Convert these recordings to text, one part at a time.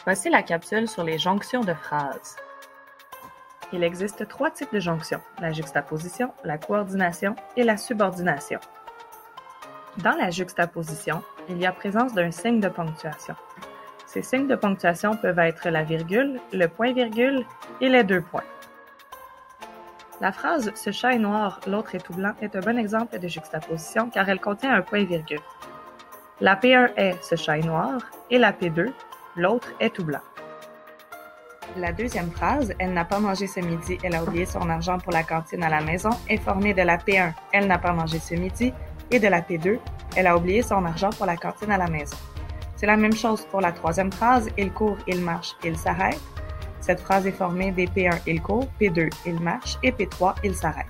Voici la capsule sur les jonctions de phrases. Il existe 3 types de jonctions, la juxtaposition, la coordination et la subordination. Dans la juxtaposition, il y a présence d'un signe de ponctuation. Ces signes de ponctuation peuvent être la virgule, le point-virgule et les 2 points. La phrase « Ce chat est noir, l'autre est tout blanc » est un bon exemple de juxtaposition car elle contient un point-virgule. La P1 est « Ce chat est noir » et la P2 « L'autre est tout blanc ». La deuxième phrase « Elle n'a pas mangé ce midi, elle a oublié son argent pour la cantine à la maison » est formée de la P1 « Elle n'a pas mangé ce midi » et de la P2 « Elle a oublié son argent pour la cantine à la maison ». C'est la même chose pour la troisième phrase « Il court, il marche, il s'arrête ». Cette phrase est formée des P1 « Il court », P2 « Il marche » et P3 « Il s'arrête ».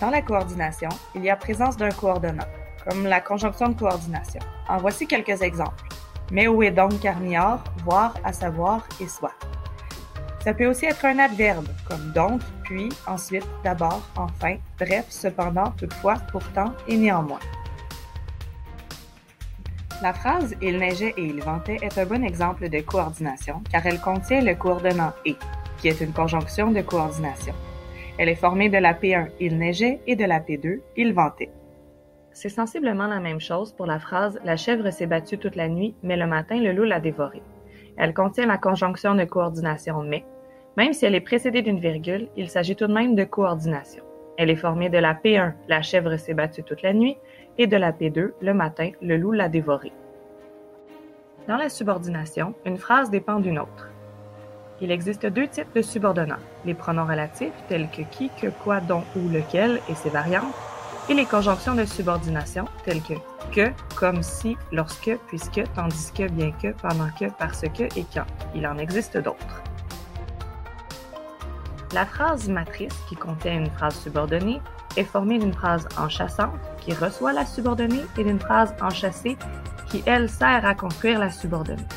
Dans la coordination, il y a présence d'un coordonnant, comme la conjonction de coordination. En voici quelques exemples. Mais où est donc Carnior, voir, à savoir et soit. Ça peut aussi être un adverbe, comme donc, puis, ensuite, d'abord, enfin, bref, cependant, toutefois, pourtant et néanmoins. La phrase « Il neigeait et il ventait » est un bon exemple de coordination car elle contient le coordonnant « et », qui est une conjonction de coordination. Elle est formée de la P1 « Il neigeait » et de la P2 « Il ventait ». C'est sensiblement la même chose pour la phrase « La chèvre s'est battue toute la nuit, mais le matin, le loup l'a dévorée ». Elle contient la conjonction de coordination « mais ». Même si elle est précédée d'une virgule, il s'agit tout de même de coordination. Elle est formée de la P1 « La chèvre s'est battue toute la nuit » et de la P2 « Le matin, le loup l'a dévorée ». Dans la subordination, une phrase dépend d'une autre. Il existe 2 types de subordonnants, les pronoms relatifs tels que qui, que, quoi, dont, où, lequel et ses variantes, et les conjonctions de subordination telles que, comme, si, lorsque, puisque, tandis que, bien que, pendant que, parce que et quand. Il en existe d'autres. La phrase matrice, qui contient une phrase subordonnée, est formée d'une phrase enchâssante, qui reçoit la subordonnée, et d'une phrase enchâssée, qui, elle, sert à construire la subordonnée.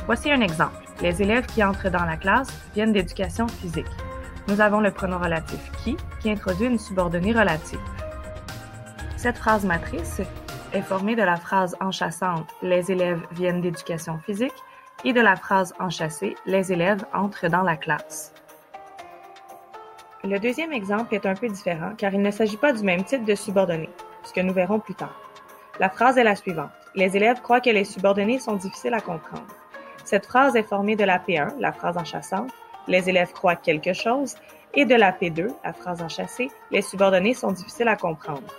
Voici un exemple. Les élèves qui entrent dans la classe viennent d'éducation physique. Nous avons le pronom relatif qui introduit une subordonnée relative. Cette phrase matrice est formée de la phrase enchâssante « Les élèves viennent d'éducation physique » et de la phrase enchâssée « Les élèves entrent dans la classe ». Le deuxième exemple est un peu différent car il ne s'agit pas du même type de subordonnée, ce que nous verrons plus tard. La phrase est la suivante. Les élèves croient que les subordonnées sont difficiles à comprendre. Cette phrase est formée de la P1, la phrase enchâssante, les élèves croient quelque chose, et de la P2, la phrase enchâssée, les subordonnées sont difficiles à comprendre.